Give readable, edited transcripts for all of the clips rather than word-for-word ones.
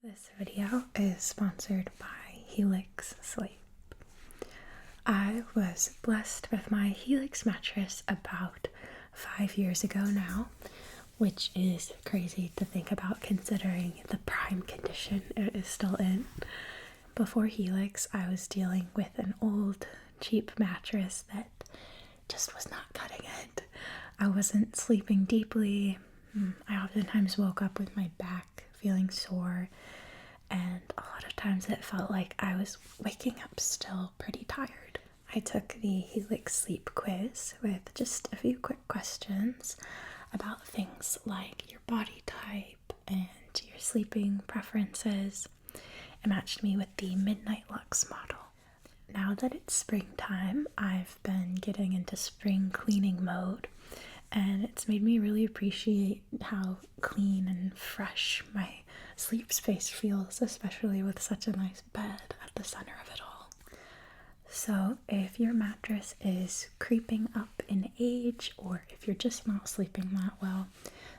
This video is sponsored by Helix Sleep. I was blessed with my Helix mattress about 5 years ago now, which is crazy to think about considering the prime condition it is still in. Before Helix, I was dealing with an old, cheap mattress that just was not cutting it. I wasn't sleeping deeply. I oftentimes woke up with my back feeling sore, and a lot of times it felt like I was waking up still pretty tired. I took the Helix Sleep quiz with just a few quick questions about things like your body type and your sleeping preferences. It matched me with the Midnight Luxe model. Now that it's springtime, I've been getting into spring cleaning mode, and it's made me really appreciate how clean and fresh my sleep space feels, especially with such a nice bed at the center of it all. So if your mattress is creeping up in age, or if you're just not sleeping that well,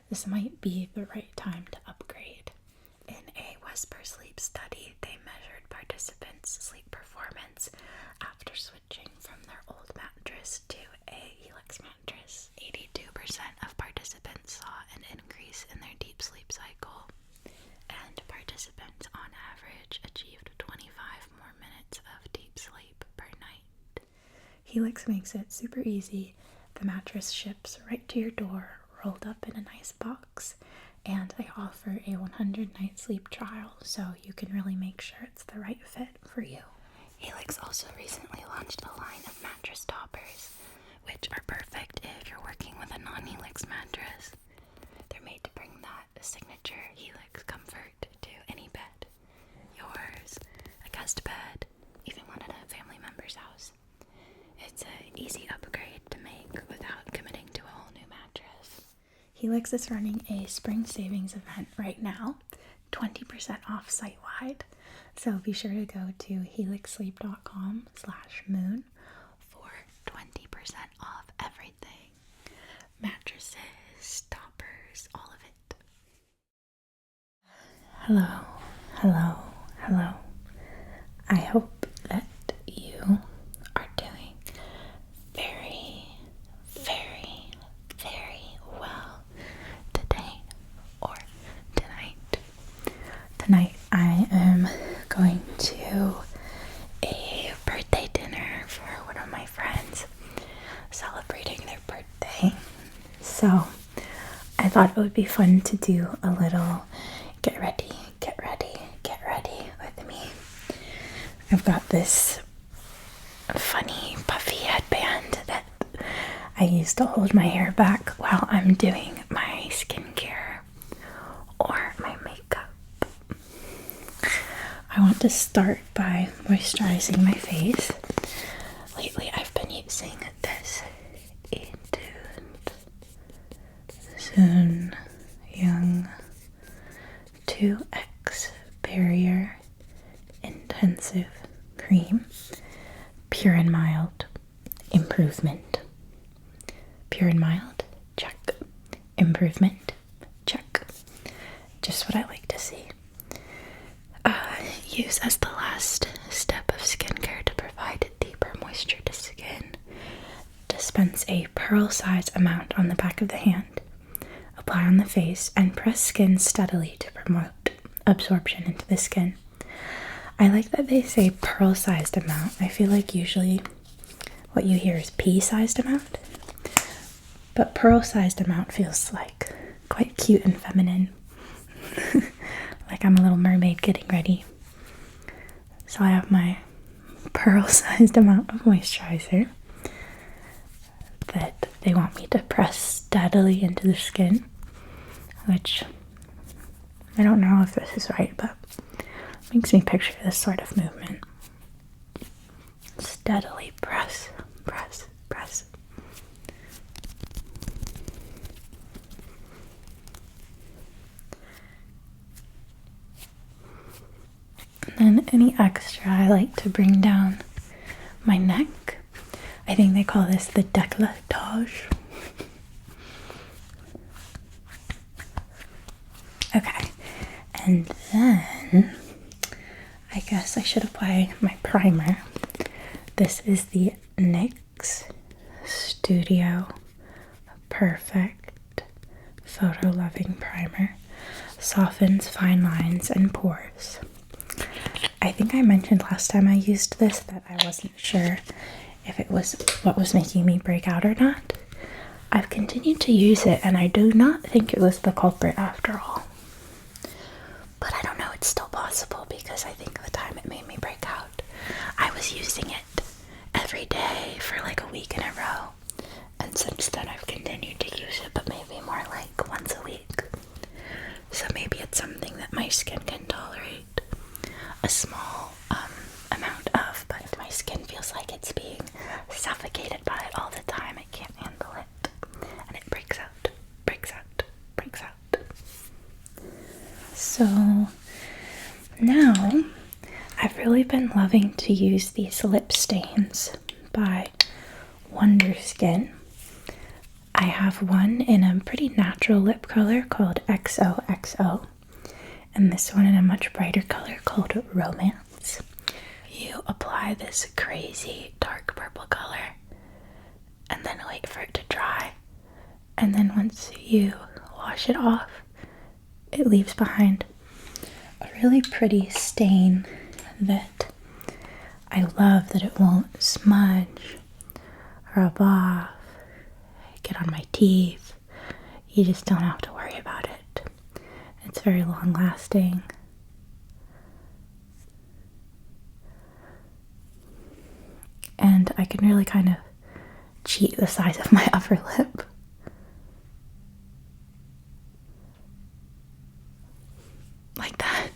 this might be the right time to upgrade. In a Whisper Sleep study, they measured participants' sleep performance after switching from their old mattress to a Helix mattress. 82% of participants saw an increase in their deep sleep cycle, and participants on average achieved 25 more minutes of deep sleep per night. Helix makes it super easy. The mattress ships right to your door, rolled up in a nice box, and they offer a 100-night sleep trial, so you can really make sure it's the right fit for you. Helix also recently launched a line of mattress toppers, which are perfect if you're working with a non-Helix mattress. They're made to bring that signature Helix comfort to any bed. Yours, a guest bed, even one at a family member's house. It's an easy upgrade to make without committing to a whole new mattress. Helix is running a spring savings event right now, 20% off site-wide. So be sure to go to helixsleep.com/moon for 20% off everything. Mattresses, toppers, all of it. Hello, hello, hello. I hope that you are doing very, very, very well today or tonight. Tonight I am going to a birthday dinner for one of my friends celebrating their birthday. So I thought it would be fun to do a little get ready with me. I've got this funny puffy headband that I use to hold my hair back while I'm doing my skincare or my makeup. I want to start by moisturizing my face. Lately I've been using this Soon Young 2X Barrier Intensive Cream. Pure and Mild, improvement. Pure and mild, check. Improvement, check. Just what I like to see. Use as the last step of skincare to provide deeper moisture to skin. Dispense a pearl-sized amount on the back of the hand. Apply on the face and press skin steadily to promote absorption into the skin. I like that they say pearl-sized amount. I feel like usually what you hear is pea-sized amount, but pearl-sized amount feels like quite cute and feminine. Like I'm a little mermaid getting ready. So I have my pearl-sized amount of moisturizer that they want me to press steadily into the skin, which I don't know if this is right, but makes me picture this sort of movement. Steadily press, press, press. And then any extra I like to bring down my neck. I think they call this the décolletage. Okay, and then then I guess I should apply my primer. This is the NYX Studio Perfect Photo Loving Primer. Softens fine lines and pores. I think I mentioned last time I used this that I wasn't sure if it was what was making me break out or not. I've continued to use it and I do not think it was the culprit after all. But I don't know, it's still possible because I think the time it made me break out, I was using it every day for like a week in a row. And since then I've continued to use it, but maybe more like once a week. So maybe it's something that my skin can tolerate a small amount of, but my skin feels like it's being suffocated by it all the time. I can't handle it. And it breaks out, breaks out, breaks out. So now I've really been loving to use these lip stains by Wonder Skin. I have one in a pretty natural lip color called XOXO, and this one in a much brighter color called Romance. You apply this crazy dark purple color and then wait for it to dry, and then once you wash it off, it leaves behind a really pretty stain that I love that it won't smudge, rub off, get on my teeth. You just don't have to worry about it. It's very long lasting. And I can really kind of cheat the size of my upper lip. Like that.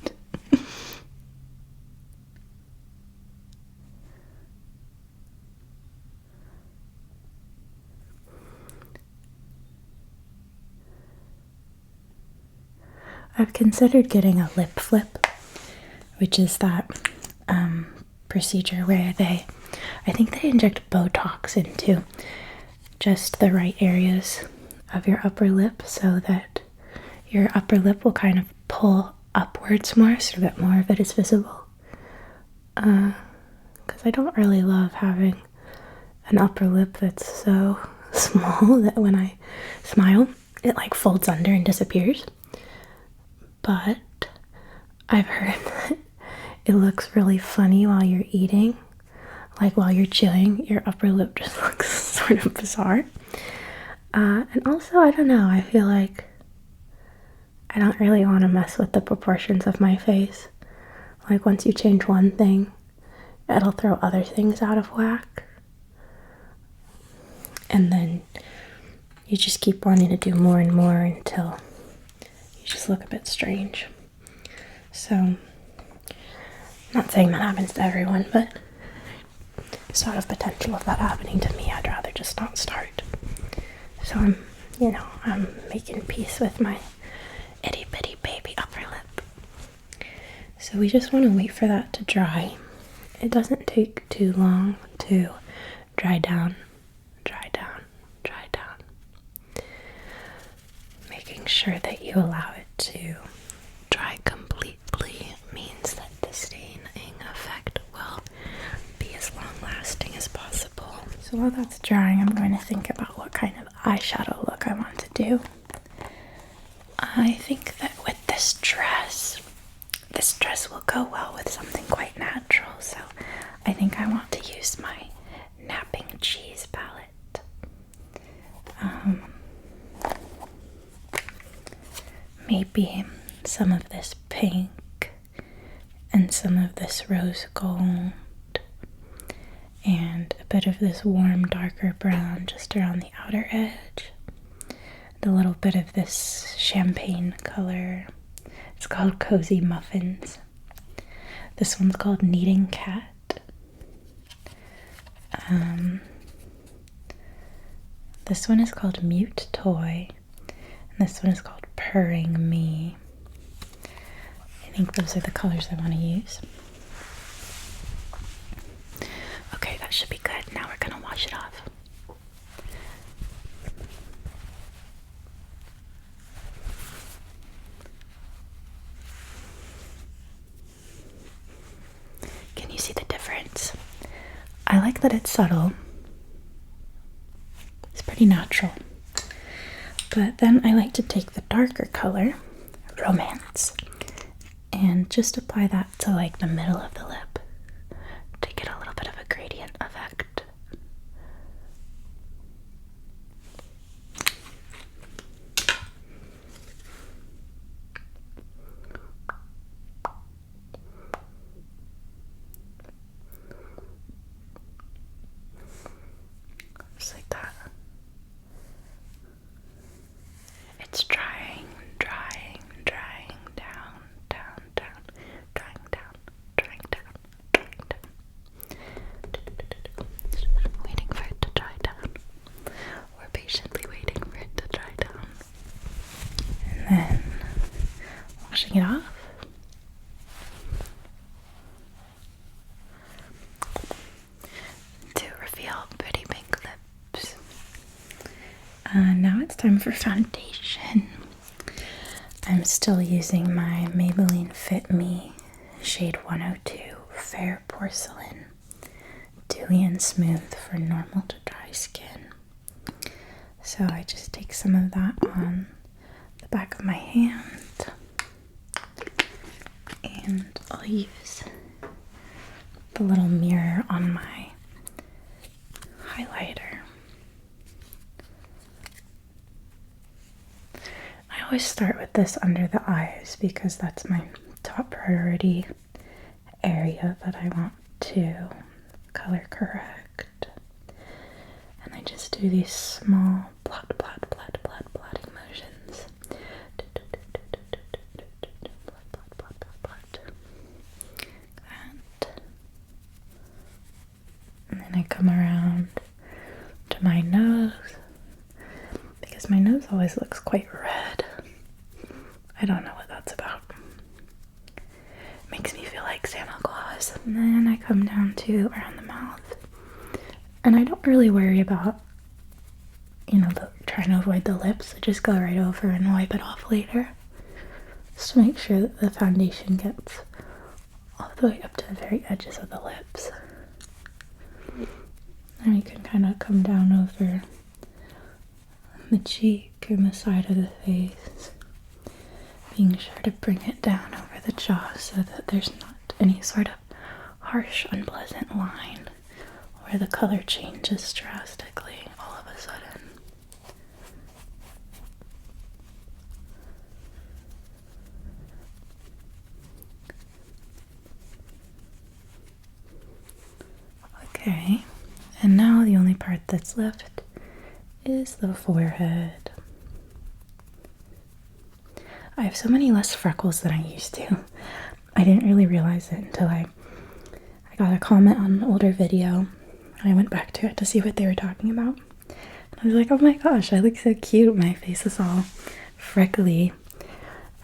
I've considered getting a lip flip, which is that procedure where I think they inject Botox into just the right areas of your upper lip so that your upper lip will kind of pull upwards more so that more of it is visible. Because I don't really love having an upper lip that's so small that when I smile, it like folds under and disappears. But I've heard that it looks really funny while you're eating. Like while you're chewing, your upper lip just looks sort of bizarre. And also, I don't know, I feel like I don't really want to mess with the proportions of my face. Like once you change one thing, it'll throw other things out of whack. And then you just keep wanting to do more and more until you just look a bit strange. So, not saying that happens to everyone, but sort of potential of that happening to me, I'd rather just not start. So I'm making peace with my itty bitty baby upper lip. So we just want to wait for that to dry. It doesn't take too long to dry down, dry down, dry down. Making sure that you allow it to dry completely means that the staining effect will be as long lasting as possible. So while that's drying, I'm going to think about what kind of eyeshadow look I want to do. I think that with this dress will go well with something quite natural, so I think I want to use my Napping Cheese palette. Maybe some of this pink and some of this rose gold and a bit of this warm darker brown just around the outer edge, and a little bit of this champagne color. It's called Cozy Muffins. This one's called Kneading Cat. This one is called Mute Toy, and this one is called Purring Me. I think those are the colors I want to use. Okay, that should be good. Now we're gonna wash it off. I like that it's subtle. It's pretty natural. But then I like to take the darker color, Romance, and just apply that to like the middle of the lip to get a little bit of a gradient effect. Just like that. It's drying down, drying down. Waiting for it to dry down. We're patiently waiting for it to dry down. And then washing it off. To reveal pretty pink lips. Now it's time for foundation. I'm still using my Maybelline Fit Me shade 102 Fair Porcelain, dewy and smooth for normal to dry skin. So I just take some of that on the back of my hand, and I'll use the little mirror on my highlighter. I always start with this under the eyes because that's my top priority area that I want to color correct. And I just do these small blotting motions. And then I come around to my nose because my nose always looks quite red. I don't know what that's about. It makes me feel like Santa Claus. And then I come down to around the mouth. And I don't really worry about, trying to avoid the lips. I just go right over and wipe it off later. Just to make sure that the foundation gets all the way up to the very edges of the lips. And you can kind of come down over the cheek and the side of the face, being sure to bring it down over the jaw so that there's not any sort of harsh, unpleasant line where the color changes drastically all of a sudden. Okay, and now the only part that's left is the forehead. I have so many less freckles than I used to. I didn't really realize it until I got a comment on an older video and I went back to it to see what they were talking about. And I was like, oh my gosh, I look so cute. My face is all freckly.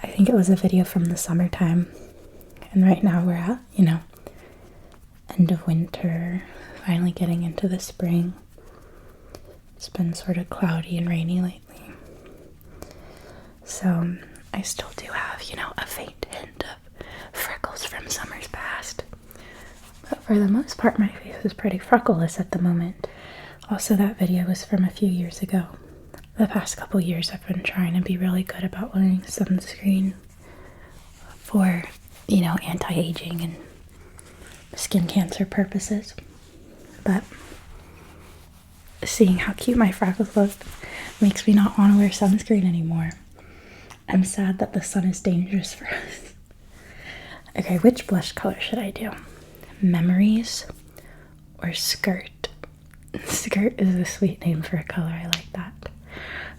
I think it was a video from the summertime. And right now we're at, end of winter, finally getting into the spring. It's been sort of cloudy and rainy lately. So I still do have, a faint hint of freckles from summers past. But for the most part, my face is pretty freckleless at the moment. Also, that video was from a few years ago. The past couple years, I've been trying to be really good about wearing sunscreen for, anti-aging and skin cancer purposes. But seeing how cute my freckles look makes me not want to wear sunscreen anymore. I'm sad that the sun is dangerous for us. Okay, which blush color should I do? Memories or Skirt? Skirt is a sweet name for a color. I like that.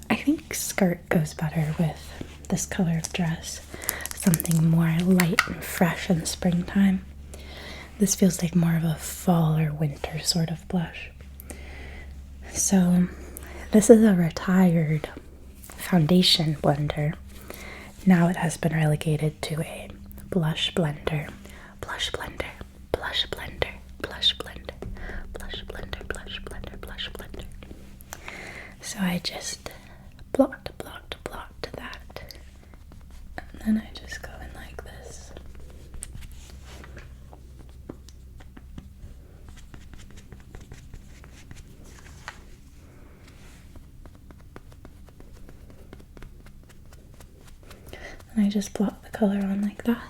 I think Skirt goes better with this color of dress. Something more light and fresh in springtime. This feels like more of a fall or winter sort of blush. So this is a retired foundation blender. Now it has been relegated to a blush blender. Blush blender, blush blender, blush blender, blush blender, blush blender, blush blender. So I just blot that. And then I just go in like this. I just blot the color on like that.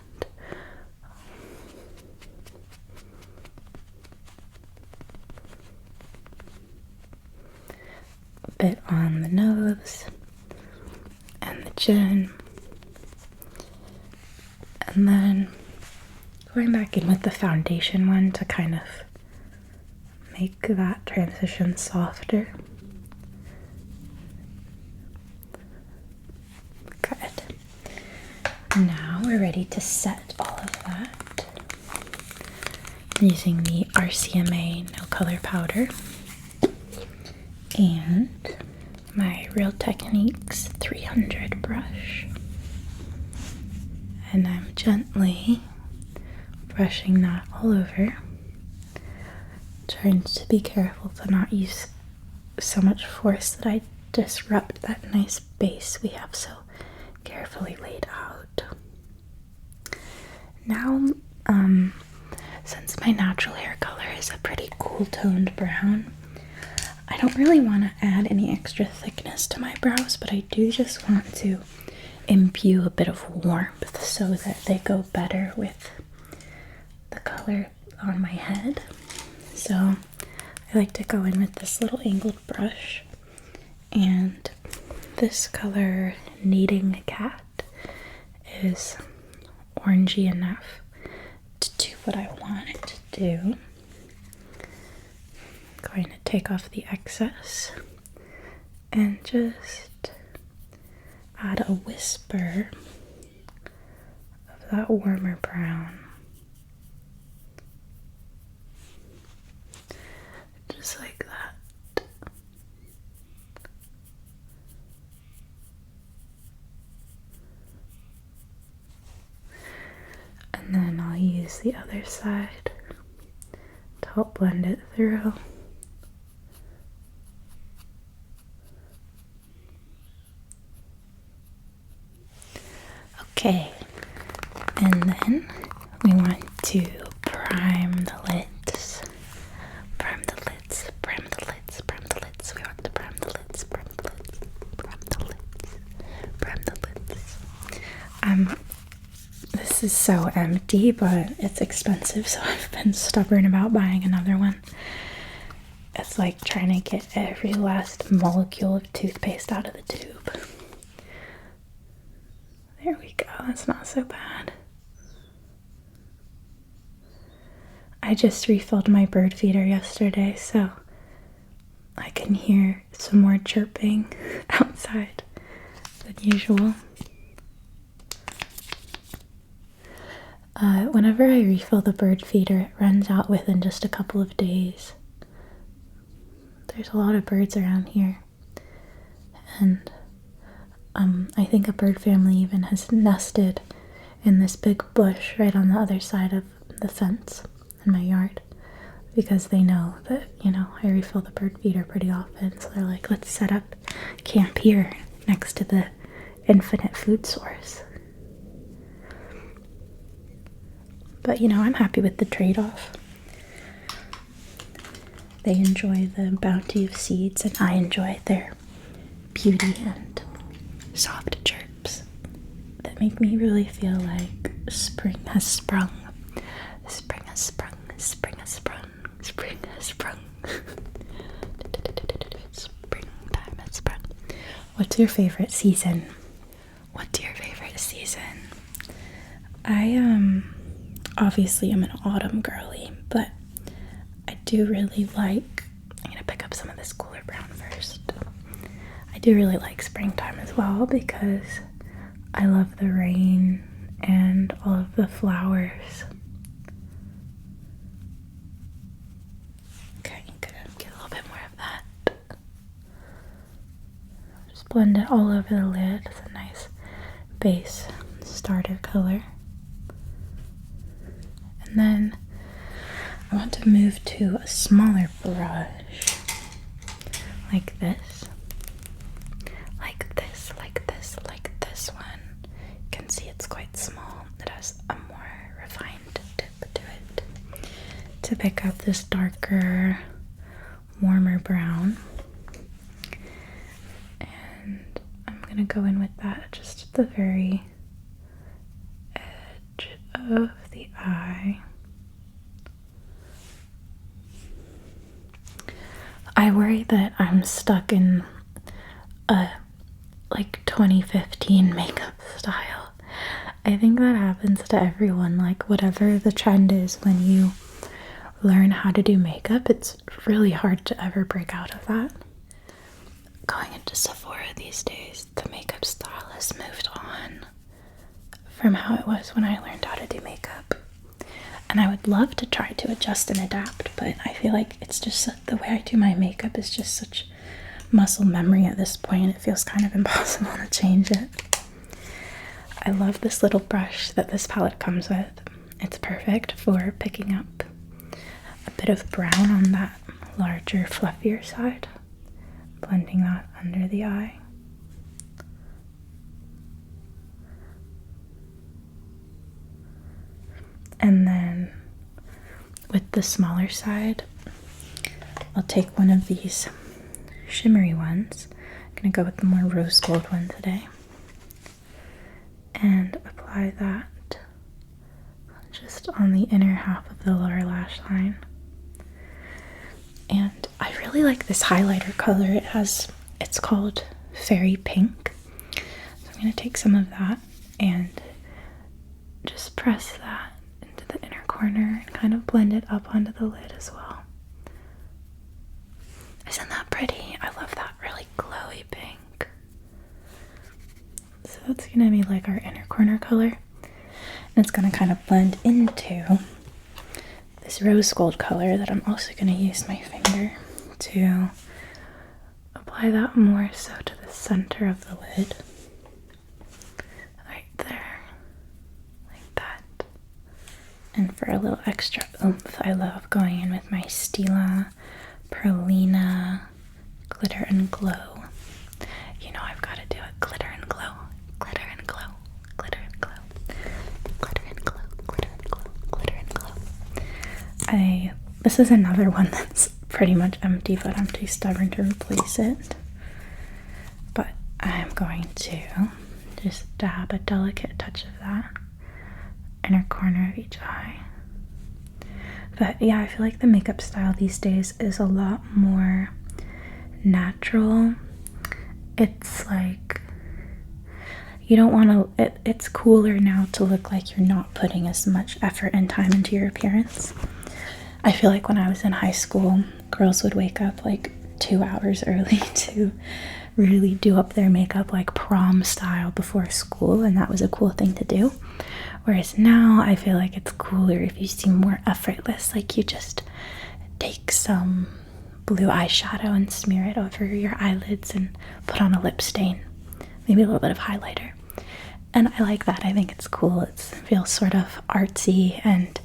A bit on the nose and the chin. And then going back in with the foundation one to kind of make that transition softer. Good. Now we're ready to set all of that. I'm using the RCMA No Color Powder and my Real Techniques 300 brush. And I'm gently brushing that all over, trying to be careful to not use so much force that I disrupt that nice base we have so carefully laid out. Now, since my natural hair color is a pretty cool toned brown, I don't really want to add any extra thickness to my brows, but I do just want to imbue a bit of warmth so that they go better with the color on my head. So I like to go in with this little angled brush, and this color Kneading Cat is orangey enough to do what I want it to do. I'm going to take off the excess and just add a whisper of that warmer brown. Just like that. And then I'll use the other side to help blend it through. Okay, and then we want to prime the lids. Prime the lids, prime the lids, prime the lids. We want to prime the lids, prime the lids, prime the lids, prime the lids. This is so empty, but it's expensive, so I've been stubborn about buying another one. It's like trying to get every last molecule of toothpaste out of the tube. There we go, that's not so bad. I just refilled my bird feeder yesterday, so I can hear some more chirping outside than usual. Whenever I refill the bird feeder, it runs out within just a couple of days. There's a lot of birds around here, and I think a bird family even has nested in this big bush right on the other side of the fence in my yard, because they know that, I refill the bird feeder pretty often, so they're like, let's set up camp here next to the infinite food source. But, I'm happy with the trade-off. They enjoy the bounty of seeds, and I enjoy their beauty and soft chirps that make me really feel like spring has sprung. Spring has sprung. Spring has sprung. Spring has sprung. Springtime has sprung. What's your favorite season? What's your favorite season? Obviously I'm an autumn girly, but I do really like, I'm gonna pick up some of this cooler brown first. I do really like springtime as well because I love the rain and all of the flowers. Okay, I'm gonna get a little bit more of that. Just blend it all over the lid. It's a nice base starter color. And then I want to move to a smaller brush, like this, like this, like this, like this one. You can see it's quite small. It has a more refined tip to it to pick up this darker, warmer brown. And I'm gonna go in with that just at the very of the eye. I worry that I'm stuck in a like 2015 makeup style. I think that happens to everyone. Like, whatever the trend is when you learn how to do makeup, it's really hard to ever break out of that. Going into Sephora these days, the makeup style has moved on from how it was when I learned how to do makeup. And I would love to try to adjust and adapt, but I feel like it's just the way I do my makeup is just such muscle memory at this point. It feels kind of impossible to change it. I love this little brush that this palette comes with. It's perfect for picking up a bit of brown on that larger, fluffier side, blending that under the eye. And then with the smaller side, I'll take one of these shimmery ones. I'm going to go with the more rose gold one today. And apply that just on the inner half of the lower lash line. And I really like this highlighter color. It's called Fairy Pink. So I'm going to take some of that and just press that into the inner corner and kind of blend it up onto the lid as well. Isn't that pretty? I love that really glowy pink. So that's going to be like our inner corner color. And it's going to kind of blend into this rose gold color that I'm also going to use my finger to apply that more so to the center of the lid. Right there. Like that. And for a little extra oomph, I love going in with my Stila Perlina Glitter and Glow. You know I've got to do it. Glitter and glow. Glitter and glow. Glitter and glow. Glitter and glow. Glitter and glow. Glitter and glow. This is another one that's pretty much empty, but I'm too stubborn to replace it. But I'm going to just dab a delicate touch of that inner corner of each eye. But yeah, I feel like the makeup style these days is a lot more natural. It's like you don't want to, it's cooler now to look like you're not putting as much effort and time into your appearance. I feel like when I was in high school, girls would wake up like 2 hours early to really do up their makeup like prom style before school, and that was a cool thing to do. Whereas now I feel like it's cooler if you seem more effortless, like you just take some blue eyeshadow and smear it over your eyelids and put on a lip stain, maybe a little bit of highlighter. And I like that. I think it's cool. It feels sort of artsy and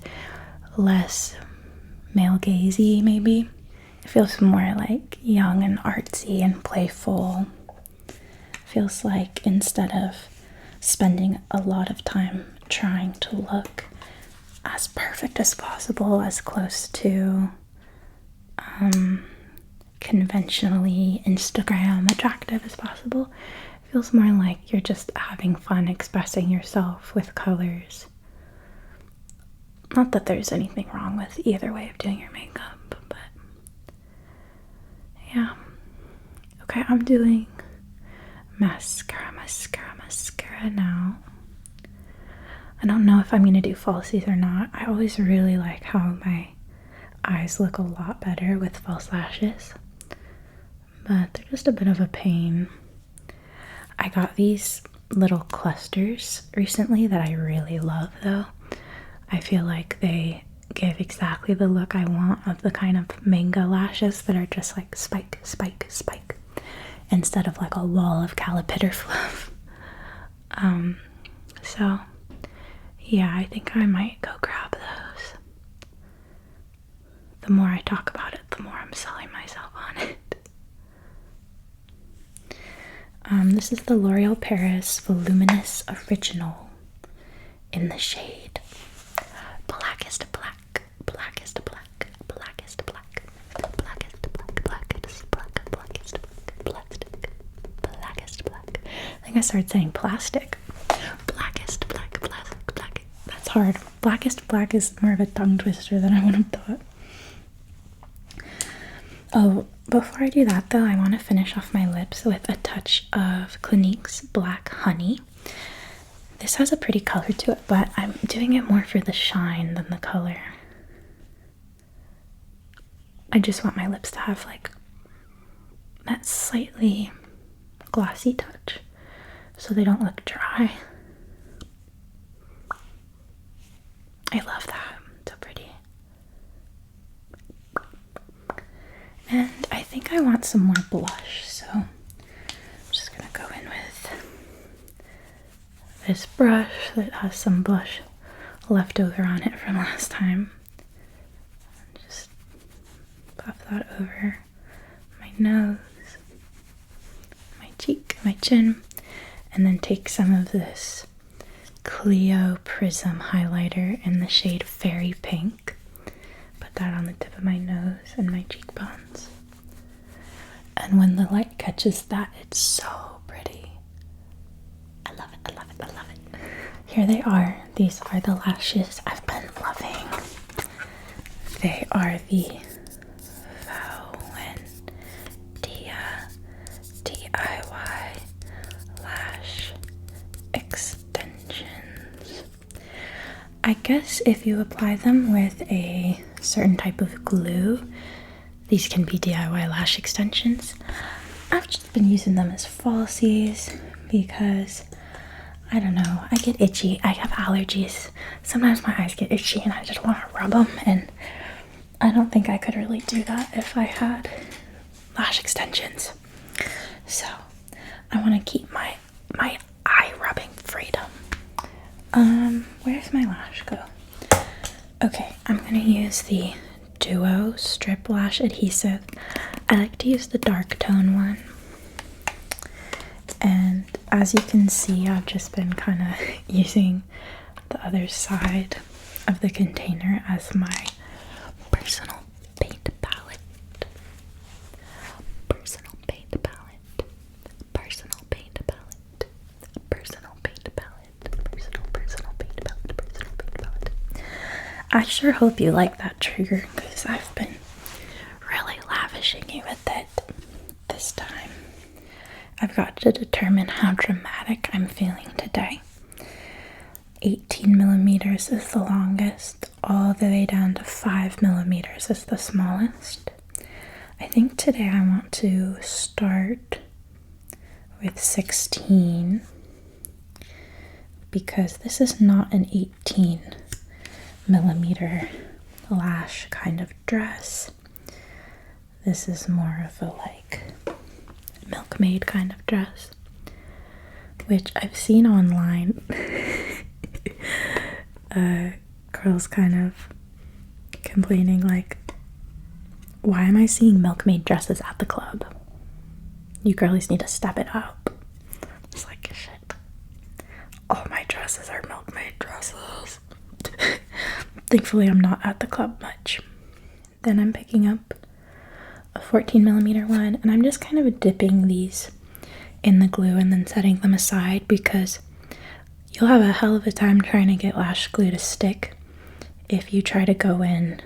less male gazy, maybe. It feels more like young and artsy and playful. It feels like instead of spending a lot of time trying to look as perfect as possible, as close to conventionally Instagram attractive as possible, it feels more like you're just having fun expressing yourself with colors. Not that there's anything wrong with either way of doing your makeup, but yeah. Okay, I'm doing mascara now. I don't know if I'm going to do falsies or not. I always really like how my eyes look a lot better with false lashes, but they're just a bit of a pain. I got these little clusters recently that I really love though. I feel like they give exactly the look I want of the kind of manga lashes that are just like spike, spike, spike, instead of like a wall of calipitter fluff. So yeah, I think I might go grab those. The more I talk about it, the more I'm selling myself on it. This is the L'Oreal Paris Voluminous Original in the shade Blackest Black, Blackest Black, Blackest Black, Blackest Black, Blackest Black, Blackest Black, Blackest Black. I think I started saying plastic. Blackest Black, Black. That's hard. Blackest Black is more of a tongue twister than I would have thought. Oh, before I do that though, I want to finish off my lips with a touch of Clinique's Black Honey. This has a pretty color to it, but I'm doing it more for the shine than the color. I just want my lips to have like that slightly glossy touch so they don't look dry. I love that. So pretty. And I think I want some more blush, so I'm just gonna go in with this brush that has some blush left over on it from last time. Just buff that over my nose, my cheek, my chin, and then take some of this Clio Prism highlighter in the shade Fairy Pink. Put that on the tip of my nose and my cheekbones. And when the light catches that, it's so pretty. I love it, I love it, I love it. Here they are. These are the lashes I've been loving. They are the DIY lash extensions. I guess if you apply them with a certain type of glue, these can be DIY lash extensions. I've just been using them as falsies because, I don't know, I get itchy. I have allergies. Sometimes my eyes get itchy and I just want to rub them, and I don't think I could really do that if I had lash extensions. So I want to keep my eye rubbing freedom. Where's my lash go? Okay, I'm gonna use the Duo Strip Lash Adhesive. I like to use the dark tone one. And as you can see, I've just been kind of using the other side of the container as my personal paint palette. Personal paint palette. Personal paint palette. Personal paint palette. Personal paint palette. Personal paint palette. I sure hope you like that trigger because I've been really lavishing you with it this time. I've got to determine how dramatic I'm feeling today. 18 millimeters is the longest, all the way down to 5 millimeters is the smallest. I think today I want to start with 16 because this is not an 18 millimeter lash kind of dress. This is more of a like milkmaid kind of dress, which I've seen online. Girls kind of complaining like, why am I seeing milkmaid dresses at the club? You girlies need to step it up. It's like, shit, all my dresses are milkmaid dresses. Thankfully I'm not at the club much. Then I'm picking up a 14 millimeter one, and I'm just kind of dipping these in the glue and then setting them aside because you'll have a hell of a time trying to get lash glue to stick if you try to go in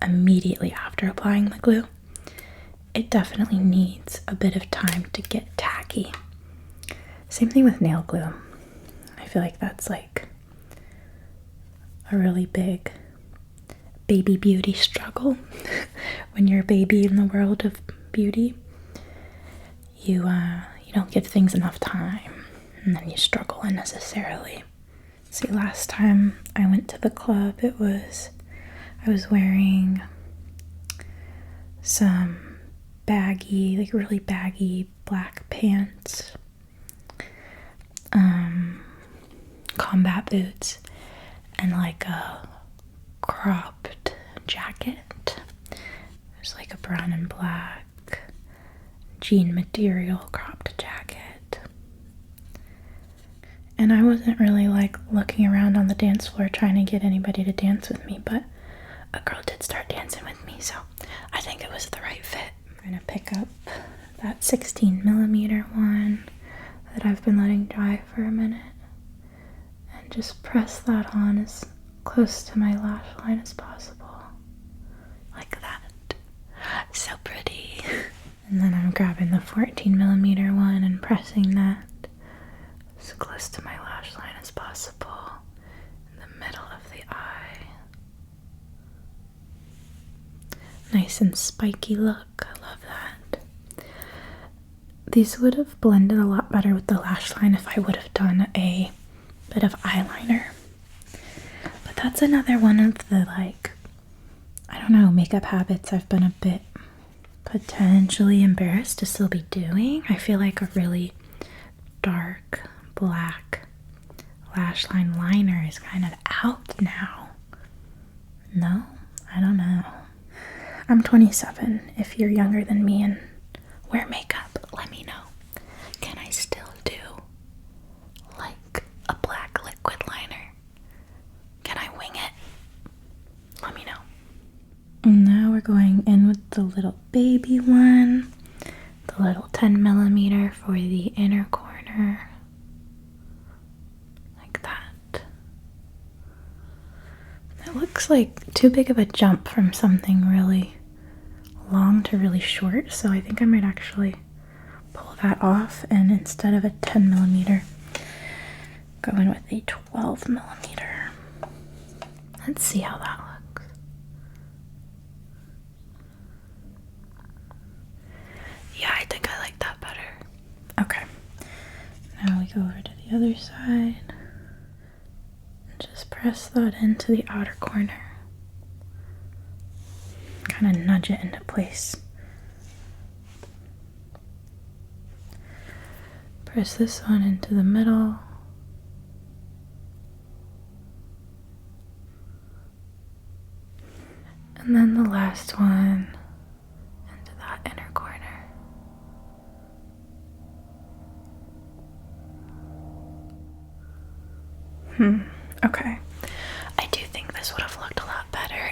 immediately after applying the glue. It definitely needs a bit of time to get tacky. Same thing with nail glue. I feel like that's like a really big baby beauty struggle. When you're a baby in the world of beauty, you don't give things enough time, and then you struggle unnecessarily. See, last time I went to the club, I was wearing some baggy, like really baggy black pants, combat boots, and like a cropped jacket. It was like a brown and black jean material cropped jacket. And I wasn't really like looking around on the dance floor trying to get anybody to dance with me, but a girl did start dancing with me, so I think it was the right fit. I'm gonna pick up that 16 millimeter one that I've been letting dry for a minute and just press that on as close to my lash line as possible. Like that. So pretty. And then I'm grabbing the 14mm one and pressing that as close to my lash line as possible in the middle of the eye. Nice and spiky look. I love that. These would have blended a lot better with the lash line if I would have done a bit of eyeliner. But that's another one of the, like, I don't know, makeup habits I've been a bit potentially embarrassed to still be doing. I feel like a really dark black lash line liner is kind of out now. No? I don't know. I'm 27. If you're younger than me and wear makeup, let me know. Can I still do like a black liquid liner? Can I wing it? Let me know. And now we're going in with the little baby one, the little 10mm for the inner corner, like that. It looks like too big of a jump from something really long to really short, so I think I might actually pull that off and instead of a 10mm, go in with a 12mm. Let's see how that looks. Yeah, I think I like that better. Okay, now we go over to the other side and just press that into the outer corner. Kind of nudge it into place. Press this one into the middle. And then the last one into that inner corner. Okay. I do think this would have looked a lot better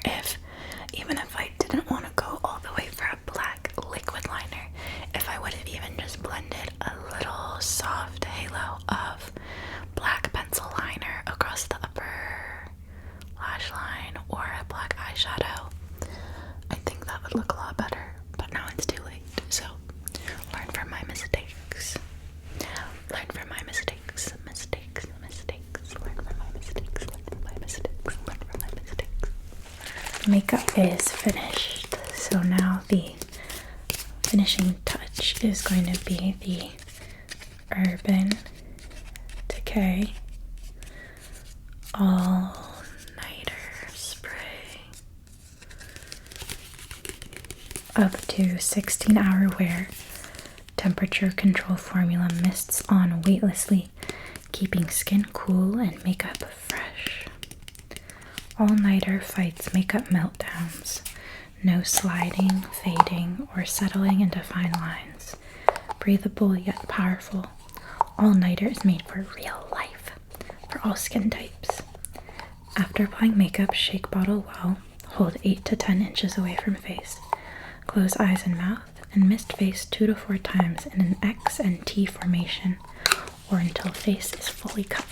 even if I didn't want to go all the way for a black liquid liner, if I would have even just blended a little soft halo of black pencil liner across the upper lash line or a black eyeshadow. I think that would look a lot better, but now it's too late, so learn from my mistakes. Learn from my mistakes. Makeup is finished, so now the finishing touch is going to be the Urban Decay All Nighter Spray. Up to 16-hour wear, temperature control formula mists on weightlessly, keeping skin cool and makeup fresh. All-nighter fights makeup meltdowns. No sliding, fading, or settling into fine lines. Breathable yet powerful. All-nighter is made for real life, for all skin types. After applying makeup, shake bottle well. Hold 8 to 10 inches away from face. Close eyes and mouth, and mist face 2 to 4 times in an X and T formation, or until face is fully covered.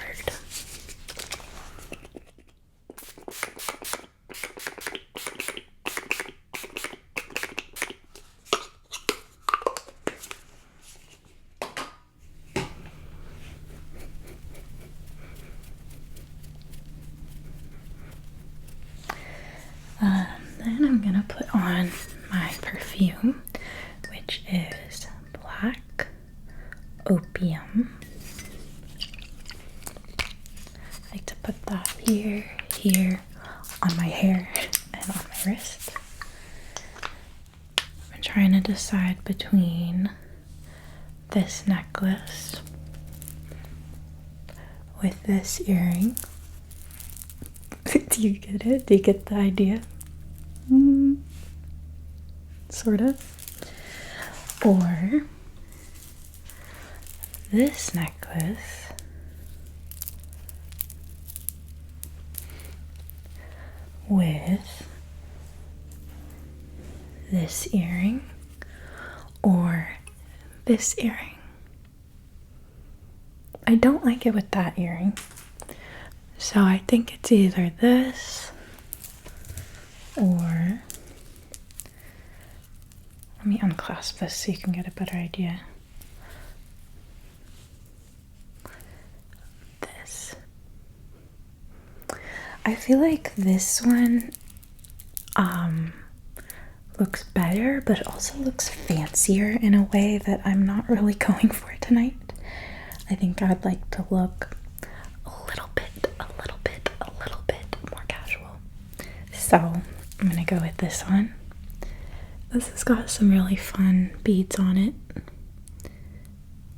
Then I'm gonna put on my perfume, which is Black Opium. I like to put that here, on my hair, and on my wrist. I'm trying to decide between this necklace with this earring. Do you get it? Do you get the idea? Sort of. Or this necklace with this earring, or this earring. I don't like it with that earring, So I think it's either this or, let me unclasp this so you can get a better idea. This. I feel like this one looks better, but it also looks fancier in a way that I'm not really going for tonight. I think I'd like to look a little bit more casual. So I'm gonna go with this one. This has got some really fun beads on it.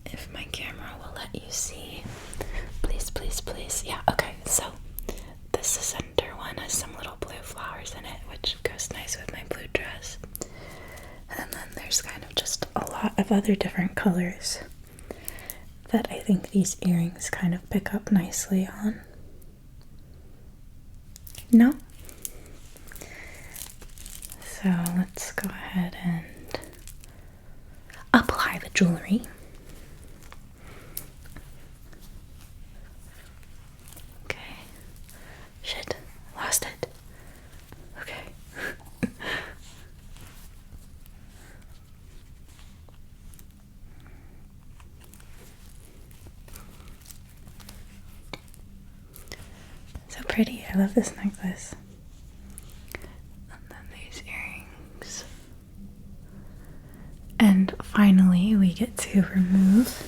If my camera will let you see. Please, please, please. Yeah, okay, so this center one has some little blue flowers in it, which goes nice with my blue dress. And then there's kind of just a lot of other different colors that I think these earrings kind of pick up nicely on. No? So let's go ahead and apply the jewelry. Okay. Shit, lost it. Okay. So pretty. I love this necklace. And then these earrings. And finally, we get to remove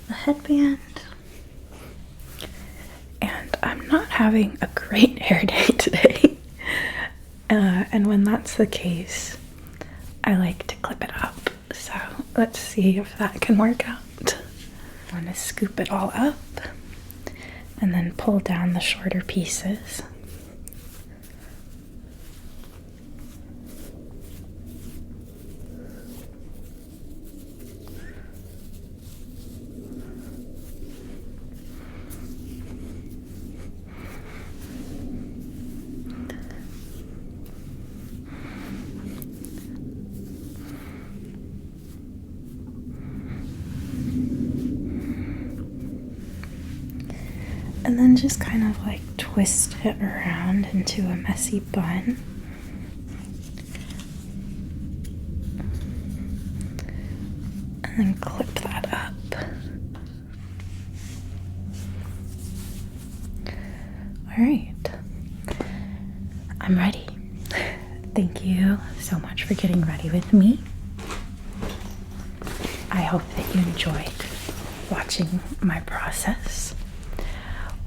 the headband. And I'm not having a great hair day today. And when that's the case, I like to clip it up. So let's see if that can work out. I'm gonna scoop it all up and then pull down the shorter pieces. And then just kind of like twist it around into a messy bun. And then clip that up. Alright. I'm ready. Thank you so much for getting ready with me. I hope that you enjoyed watching my process.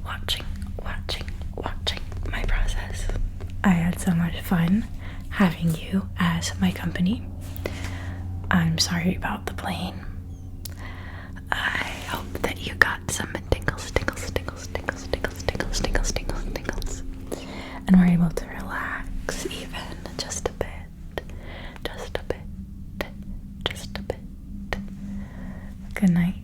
Watching my process. I had so much fun having you as my company. I'm sorry about the plane. I hope that you got some tingles, and were able to relax even just a bit. Good night.